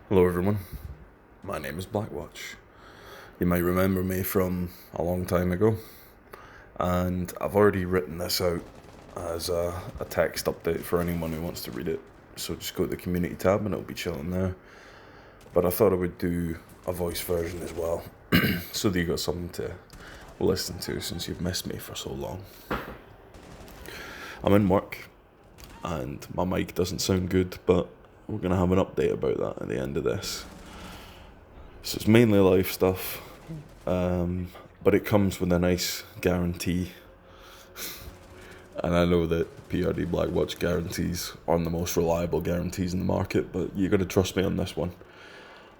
Hello everyone, my name is Blackwatch. You might remember me from a long time ago, and I've already written this out as a text update for anyone who wants to read it. So just go to the community tab and it'll be chilling there. But I thought I would do a voice version as well, so that you got something to listen to since you've missed me for so long. I'm in work, and my mic doesn't sound good, but we're going to have an update about that at the end of this. So it's mainly life stuff, but it comes with a nice guarantee. And I know that PRD Blackwatch guarantees aren't the most reliable guarantees in the market, but you got to trust me on this one.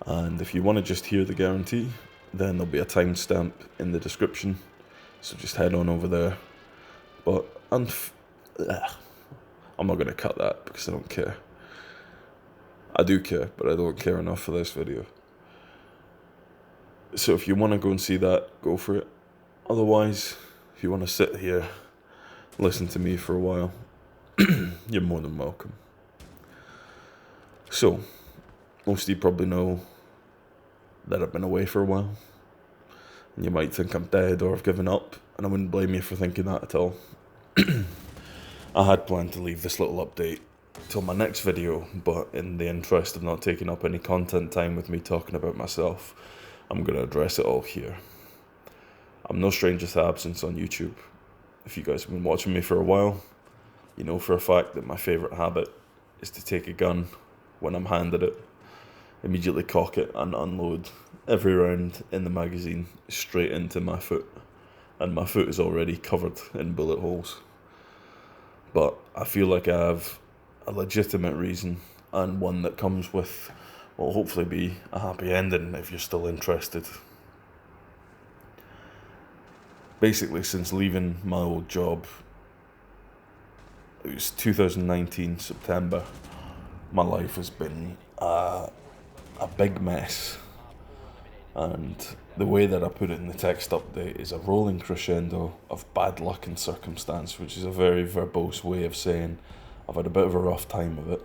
And if you want to just hear the guarantee, then there'll be a timestamp in the description, so just head on over there. But I'm not going to cut that because I don't care. I do care, but I don't care enough for this video. So if you want to go and see that, go for it. Otherwise, if you want to sit here, listen to me for a while, you're more than welcome. So, most of you probably know that I've been away for a while. And you might think I'm dead or I've given up, and I wouldn't blame you for thinking that at all. I had planned to leave this little update till my next video, but in the interest of not taking up any content time with me talking about myself, I'm going to address it all here. I'm no stranger to absence on YouTube. If you guys have been watching me for a while, you know for a fact that my favourite habit is to take a gun when I'm handed it, immediately cock it and unload every round in the magazine straight into my foot, and my foot is already covered in bullet holes. But I feel like I have a legitimate reason, and one that comes with what will hopefully be a happy ending if you're still interested. Basically, since leaving my old job, it was 2019 September, my life has been a big mess. And the way that I put it in the text update is a rolling crescendo of bad luck and circumstance, which is a very verbose way of saying I've had a bit of a rough time of it.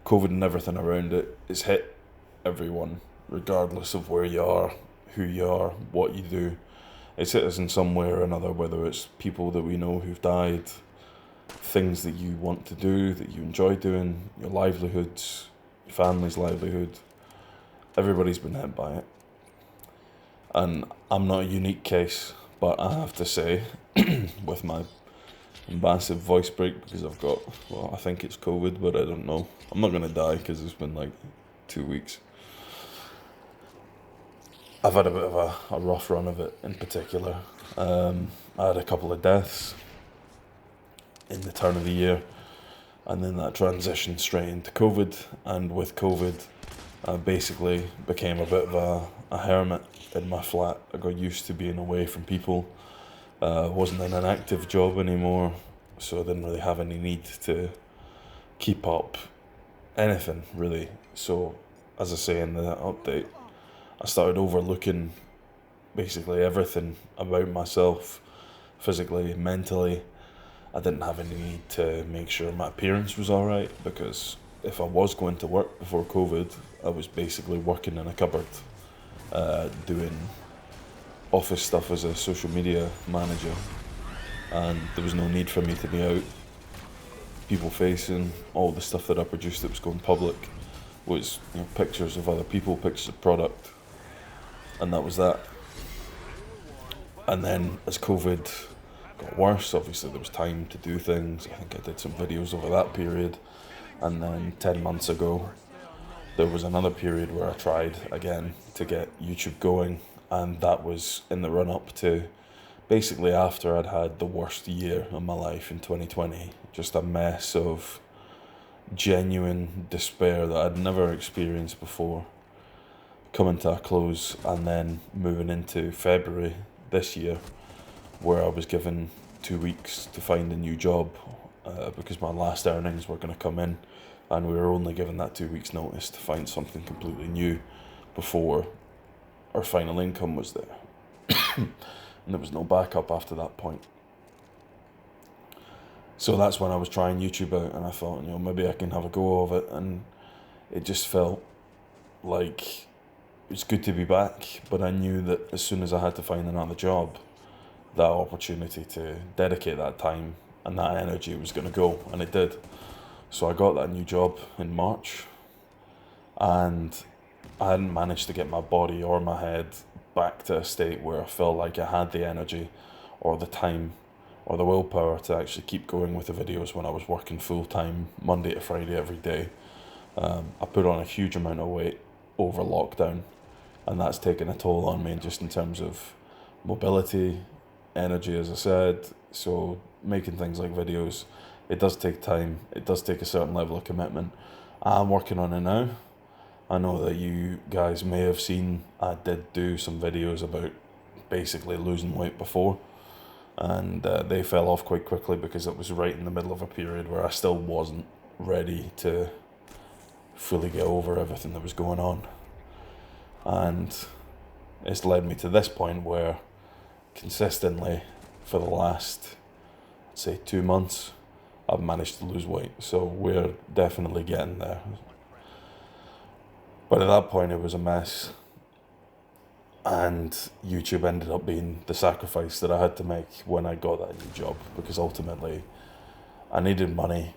COVID and everything around it has hit everyone, regardless of where you are, who you are, what you do. It's hit us in some way or another, whether it's people that we know who've died, things that you want to do, that you enjoy doing, your livelihoods, your family's livelihood. Everybody's been hit by it. And I'm not a unique case, but I have to say, with my massive voice break, because I've got, I think it's COVID, but I don't know. I'm not going to die because it's been like 2 weeks. I've had a bit of a rough run of it in particular. I had a couple of deaths in the turn of the year, and then that transitioned straight into COVID, and with COVID, I basically became a bit of a hermit in my flat. I got used to being away from people. Wasn't in an active job anymore, so I didn't really have any need to keep up anything, really. So, as I say in the update, I started overlooking basically everything about myself, physically, mentally. I didn't have any need to make sure my appearance was alright, because if I was going to work before COVID, I was basically working in a cupboard, doing office stuff as a social media manager, and there was no need for me to be out people facing. All the stuff that I produced that was going public was pictures of other people, pictures of product, and that was that. And then as COVID got worse, obviously there was time to do things. I think I did some videos over that period, and then 10 months ago there was another period where I tried again to get YouTube going, and that was in the run-up to basically after I'd had the worst year of my life in 2020. Just a mess of genuine despair that I'd never experienced before, coming to a close, and then moving into February this year, where I was given 2 weeks to find a new job, because my last earnings were going to come in, and we were only given that 2 weeks notice to find something completely new before our final income was there. And there was no backup after that point. So that's when I was trying YouTube out, and I thought, maybe I can have a go of it. And it just felt like it was good to be back, but I knew that as soon as I had to find another job, that opportunity to dedicate that time and that energy was going to go, and it did. So I got that new job in March, and I hadn't managed to get my body or my head back to a state where I felt like I had the energy or the time or the willpower to actually keep going with the videos when I was working full time, Monday to Friday every day. I put on a huge amount of weight over lockdown, and that's taken a toll on me just in terms of mobility, energy, as I said. So making things like videos, it does take time, it does take a certain level of commitment. I'm working on it now. I know that you guys may have seen I did do some videos about basically losing weight before, and they fell off quite quickly because it was right in the middle of a period where I still wasn't ready to fully get over everything that was going on. And it's led me to this point where consistently for the last, say, 2 months, I've managed to lose weight. So we're definitely getting there. But at that point it was a mess, and YouTube ended up being the sacrifice that I had to make when I got that new job, because ultimately I needed money,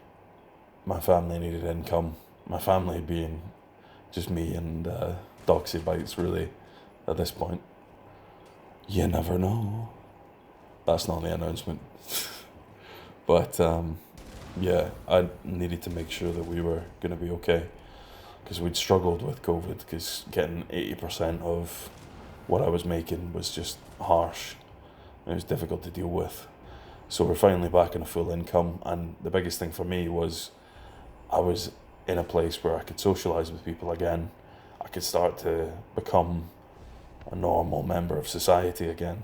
my family needed income, my family being just me and Doxy Bites really at this point. You never know. That's not the announcement. But yeah, I needed to make sure that we were going to be okay, because we'd struggled with COVID, because getting 80% of what I was making was just harsh. It was difficult to deal with. So we're finally back in a full income, and the biggest thing for me was I was in a place where I could socialise with people again. I could start to become a normal member of society again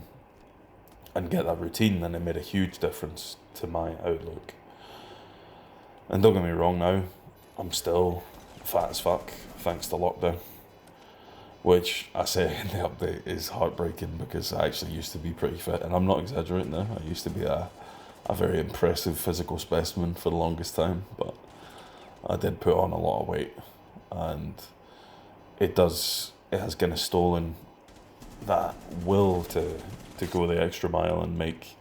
and get that routine, and it made a huge difference to my outlook. And don't get me wrong, now I'm still fat as fuck thanks to lockdown, which I say in the update is heartbreaking, because I actually used to be pretty fit, and I'm not exaggerating there. I used to be a very impressive physical specimen for the longest time, but I did put on a lot of weight, and it has kind of stolen that will to go the extra mile and make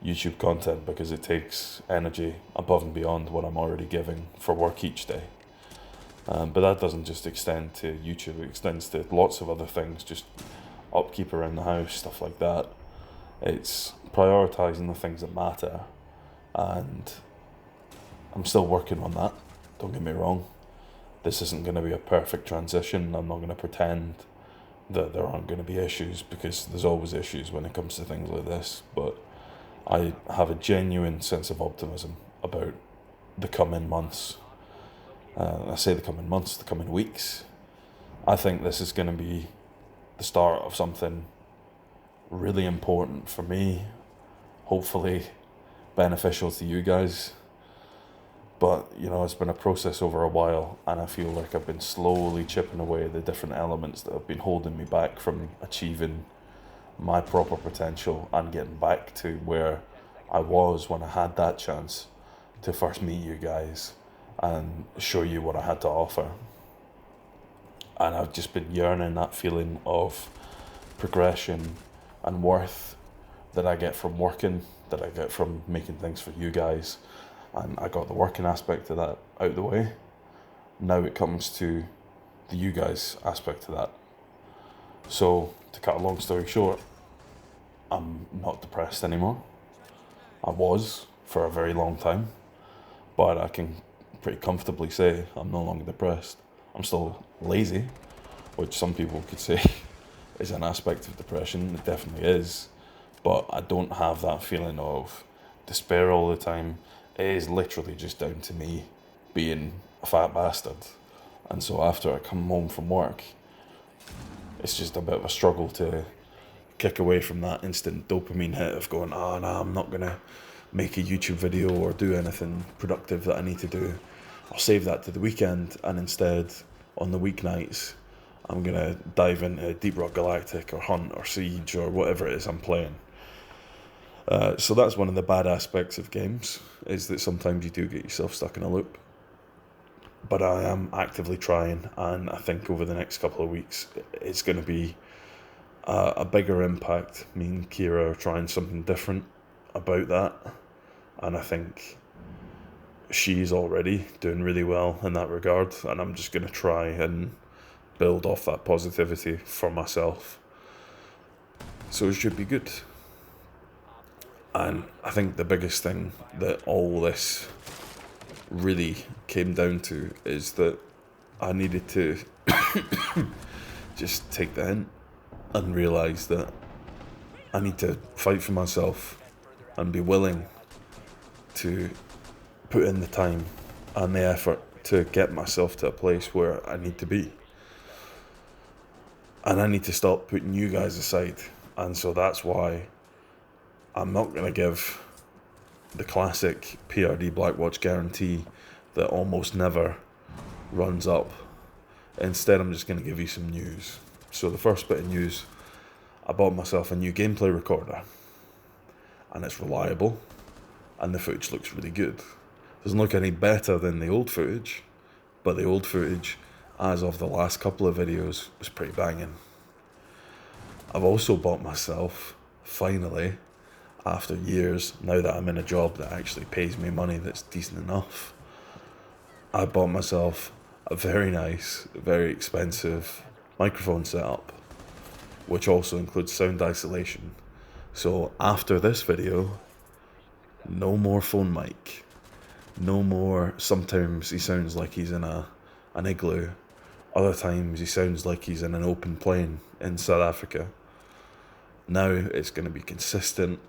YouTube content, because it takes energy above and beyond what I'm already giving for work each day. But that doesn't just extend to YouTube, it extends to lots of other things, just upkeep around the house, stuff like that. It's prioritising the things that matter, and I'm still working on that, don't get me wrong. This isn't going to be a perfect transition. I'm not going to pretend that there aren't going to be issues, because there's always issues when it comes to things like this, but I have a genuine sense of optimism about the coming months. I say the coming months, the coming weeks. I think this is going to be the start of something really important for me, hopefully beneficial to you guys. But, you know, it's been a process over a while, and I feel like I've been slowly chipping away at the different elements that have been holding me back from achieving my proper potential and getting back to where I was when I had that chance to first meet you guys and show you what I had to offer. And I've just been yearning that feeling of progression and worth that I get from working, that I get from making things for you guys. And I got the working aspect of that out the way. Now it comes to the you guys aspect of that. So, to cut a long story short, I'm not depressed anymore. I was for a very long time, but I can pretty comfortably say I'm no longer depressed. I'm still lazy, which some people could say is an aspect of depression. It definitely is, but I don't have that feeling of despair all the time. It is literally just down to me being a fat bastard. And so after I come home from work, it's just a bit of a struggle to kick away from that instant dopamine hit of going, oh no, I'm not going to make a YouTube video or do anything productive that I need to do. I'll save that to the weekend, and instead on the weeknights I'm going to dive into Deep Rock Galactic or Hunt or Siege or whatever it is I'm playing. So that's one of the bad aspects of games, is that sometimes you do get yourself stuck in a loop. but I am actively trying, and I think over the next couple of weeks it's going to be a bigger impact. Me and Kira are trying something different about that, and I think she's already doing really well in that regard, and I'm just going to try and build off that positivity for myself. So it should be good. And I think the biggest thing that all this really came down to is that I needed to just take the hint and realise that I need to fight for myself and be willing to put in the time and the effort to get myself to a place where I need to be. And I need to stop putting you guys aside. And so that's why I'm not going to give the classic PRD Blackwatch guarantee that almost never runs up. Instead, I'm just going to give you some news. So the first bit of news, I bought myself a new gameplay recorder, and it's reliable, and the footage looks really good. Doesn't look any better than the old footage, but the old footage, as of the last couple of videos, was pretty banging. I've also bought myself, finally, after years, now that I'm in a job that actually pays me money that's decent enough, I bought myself a very nice, very expensive microphone setup, which also includes sound isolation. So after this video, no more phone mic, no more sometimes he sounds like he's in an igloo, other times he sounds like he's in an open plain in South Africa. Now it's going to be consistent,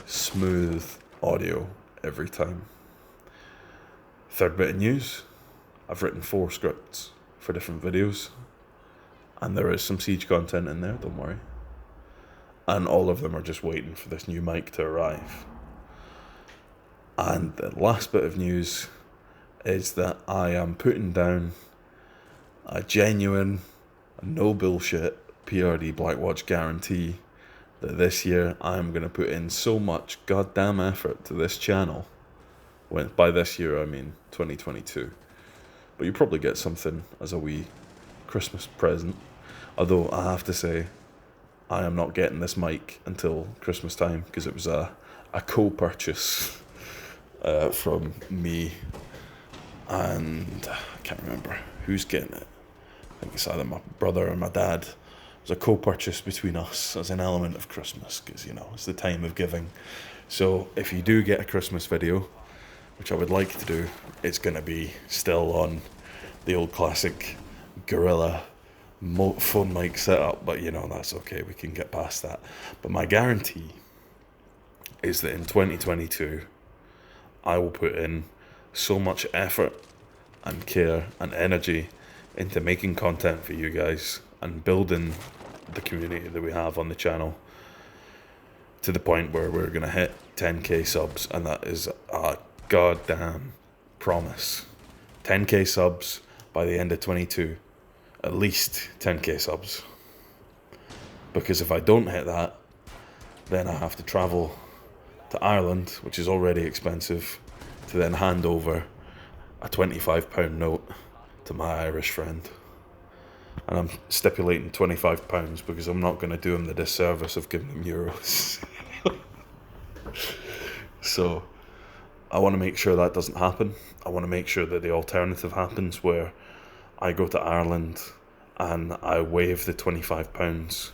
smooth audio every time. Third bit of news, I've written 4 scripts for different videos, and there is some Siege content in there, don't worry. And all of them are just waiting for this new mic to arrive. And the last bit of news is that I am putting down a genuine, no bullshit PRD Blackwatch guarantee that this year I am going to put in so much goddamn effort to this channel. When by this year I mean 2022. But you probably get something as a wee Christmas present. Although I have to say, I am not getting this mic until Christmas time, because it was a co-purchase from me and I can't remember who's getting it. I think it's either my brother or my dad. It was a co-purchase between us as an element of Christmas, because, you know, it's the time of giving. So if you do get a Christmas video, which I would like to do, it's going to be still on the old classic Gorilla phone mic setup, but, you know, that's okay, we can get past that. But my guarantee is that in 2022, I will put in so much effort and care and energy into making content for you guys and building the community that we have on the channel to the point where we're going to hit 10k subs, and that is a goddamn promise. 10k subs by the end of 22, at least 10k subs, because if I don't hit that, then I have to travel to Ireland, which is already expensive, to then hand over a £25 note to my Irish friend. And I'm stipulating £25 because I'm not going to do him the disservice of giving him euros. So I want to make sure that doesn't happen. I want to make sure that the alternative happens, where I go to Ireland and I wave the £25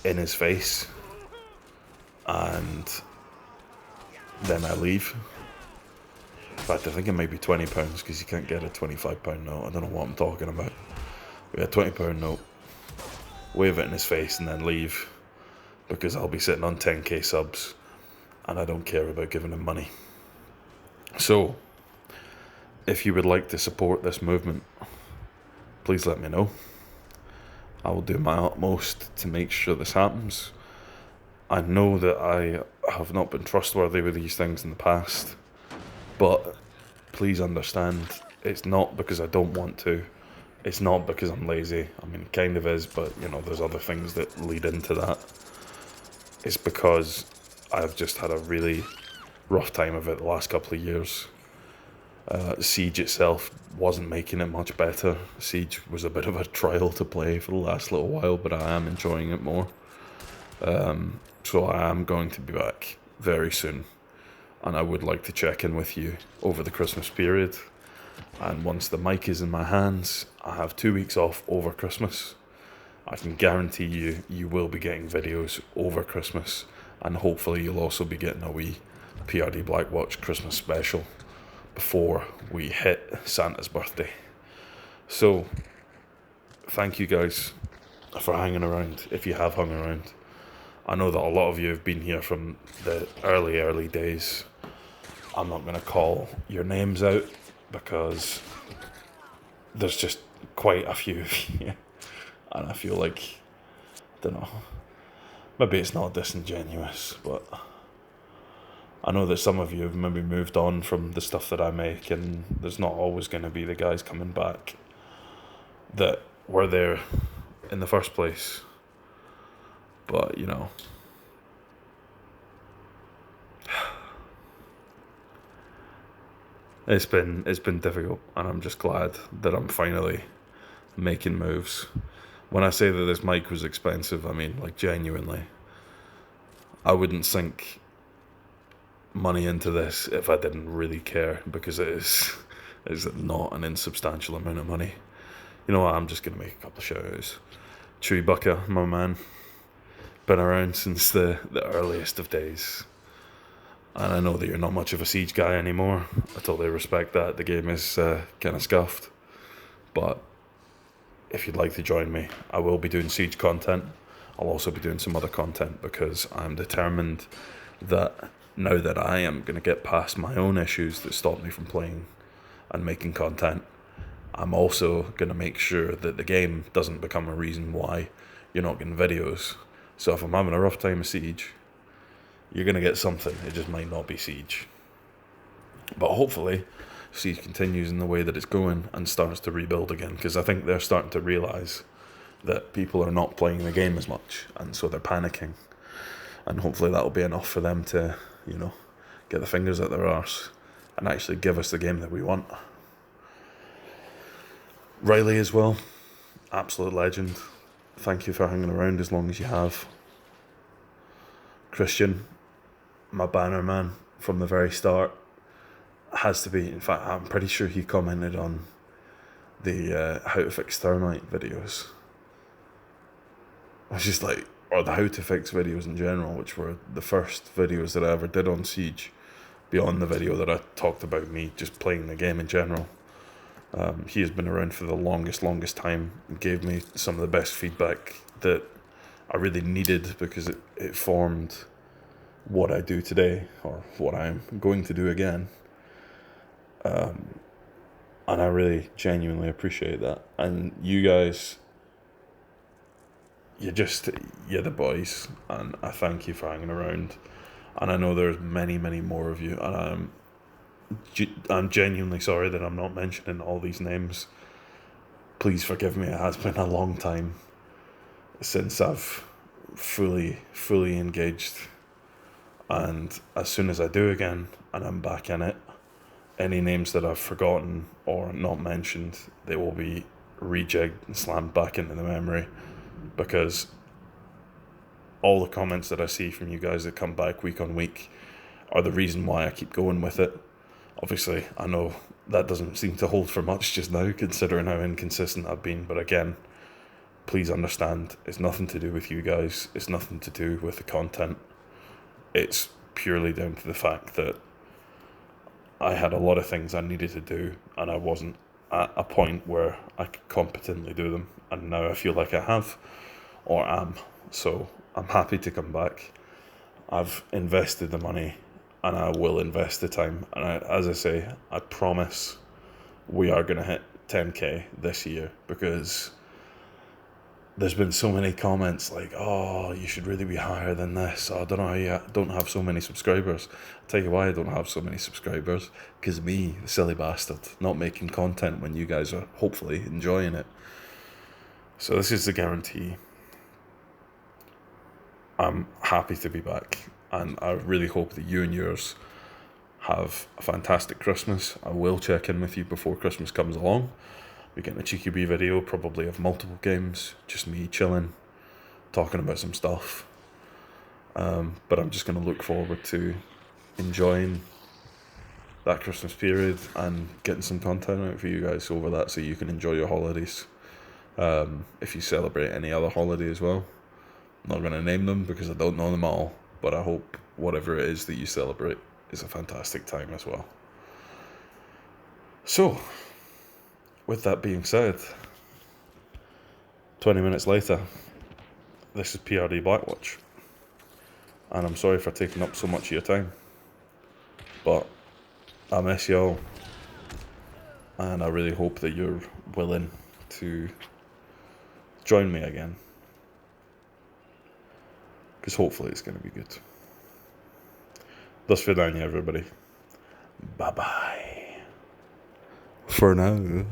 in his face and then I leave. In fact, I think it might be £20 because you can't get a £25 note. I don't know what I'm talking about. We had a £20 note, wave it in his face and then leave, because I'll be sitting on 10k subs and I don't care about giving him money. So, if you would like to support this movement, please let me know. I will do my utmost to make sure this happens. I know that I have not been trustworthy with these things in the past, but please understand, it's not because I don't want to. It's not because I'm lazy. I mean, it kind of is, but, you know, there's other things that lead into that. It's because I've just had a really rough time of it the last couple of years. Siege itself wasn't making it much better. Siege was a bit of a trial to play for the last little while, but I am enjoying it more. So I am going to be back very soon, and I would like to check in with you over the Christmas period. And once the mic is in my hands, I have 2 weeks off over Christmas. I can guarantee you will be getting videos over Christmas, and hopefully you'll also be getting a wee PRD Blackwatch Christmas special before we hit Santa's birthday. So, thank you guys for hanging around, if you have hung around. I know that a lot of you have been here from the early days. I'm not going to call your names out because there's just quite a few of you. And I feel like, I don't know, maybe it's not disingenuous, but I know that some of you have maybe moved on from the stuff that I make, and there's not always going to be the guys coming back that were there in the first place. But, you know, it's been difficult, and I'm just glad that I'm finally making moves. When I say that this mic was expensive, I mean, like, genuinely. I wouldn't sink money into this if I didn't really care, because it is not an insubstantial amount of money. You know what, I'm just going to make a couple of shout-outs. Chewy Bucker, my man, been around since the earliest of days. And I know that you're not much of a Siege guy anymore. I totally respect that. The game is kind of scuffed. But if you'd like to join me, I will be doing Siege content. I'll also be doing some other content, because I'm determined that now that I am going to get past my own issues that stop me from playing and making content, I'm also going to make sure that the game doesn't become a reason why you're not getting videos. So if I'm having a rough time of Siege, you're going to get something. It just might not be Siege. But hopefully Siege continues in the way that it's going and starts to rebuild again, because I think they're starting to realise that people are not playing the game as much, and so they're panicking. And hopefully that'll be enough for them to, you know, get the fingers out their arse and actually give us the game that we want. Riley as well, absolute legend. Thank you for hanging around as long as you have. Christian, my banner man from the very start, has to be. In fact, I'm pretty sure he commented on the how to fix thermite videos. I was just like, or the how to fix videos in general, which were the first videos that I ever did on Siege, beyond the video that I talked about me just playing the game in general. He has been around for the longest time, and gave me some of the best feedback that I really needed, because it formed what I do today, or what I'm going to do again. And I really genuinely appreciate that. And you guys, you're the boys, and I thank you for hanging around. And I know there's many more of you, and I'm genuinely sorry that I'm not mentioning all these names. Please forgive me. It has been a long time since I've fully engaged, and as soon as I do again and I'm back in it, any names that I've forgotten or not mentioned, they will be rejigged and slammed back into the memory, because all the comments that I see from you guys that come back week on week are the reason why I keep going with it. Obviously, I know that doesn't seem to hold for much just now, considering how inconsistent I've been, but again, please understand, it's nothing to do with you guys, it's nothing to do with the content. It's purely down to the fact that I had a lot of things I needed to do, and I wasn't at a point where I could competently do them, and now I feel like I have, or am. So I'm happy to come back. I've invested the money, and I will invest the time, and as I say, I promise we are going to hit 10k this year, because there's been so many comments like, oh, you should really be higher than this. Oh, I don't know how you don't have so many subscribers. I'll tell you why I don't have so many subscribers. Because me, the silly bastard, not making content when you guys are hopefully enjoying it. So this is the guarantee. I'm happy to be back. And I really hope that you and yours have a fantastic Christmas. I will check in with you before Christmas comes along. We're getting a cheeky wee video, probably of multiple games, just me chilling, talking about some stuff. But I'm just going to look forward to enjoying that Christmas period and getting some content out for you guys over that, so you can enjoy your holidays. If you celebrate any other holiday as well, I'm not going to name them because I don't know them all, but I hope whatever it is that you celebrate is a fantastic time as well. So, with that being said, 20 minutes later, this is PRD Blackwatch, and I'm sorry for taking up so much of your time, but I miss y'all, and I really hope that you're willing to join me again, because hopefully it's going to be good. Do svidania, everybody. Bye bye. For now.